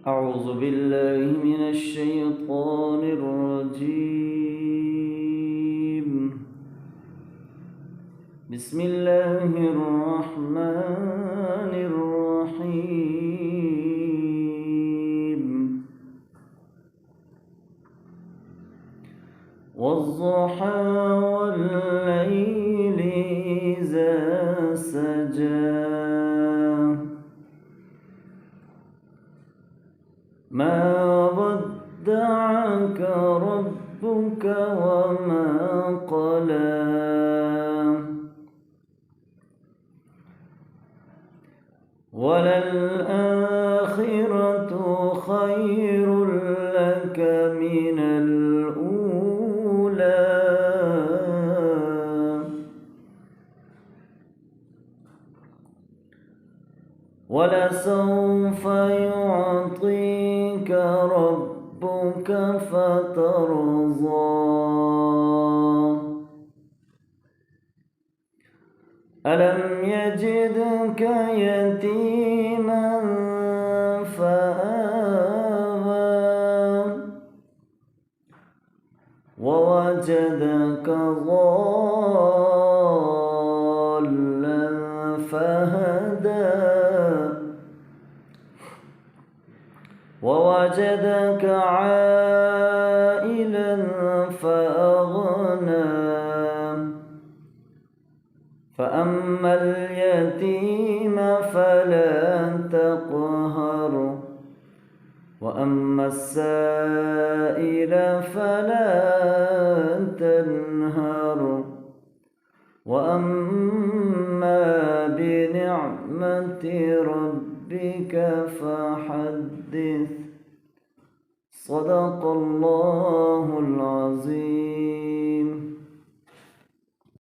أعوذ بالله من الشيطان الرجيم. بسم الله الرحمن الرحيم. والضحى والليل إذا سجى ما ودعك ربك وما قلى وللآخرة خير لك من الأولى ولسوف يعطيك ربك فترضى ألم يجدك يتيما فآوى ووجدك ضالا فهدى ووجدك عائلا فأغنى فأما اليتيم فلا تقهر وأما السائل فلا تنهر وأما بنعمة ربك فحدث. صدق الله العظيم.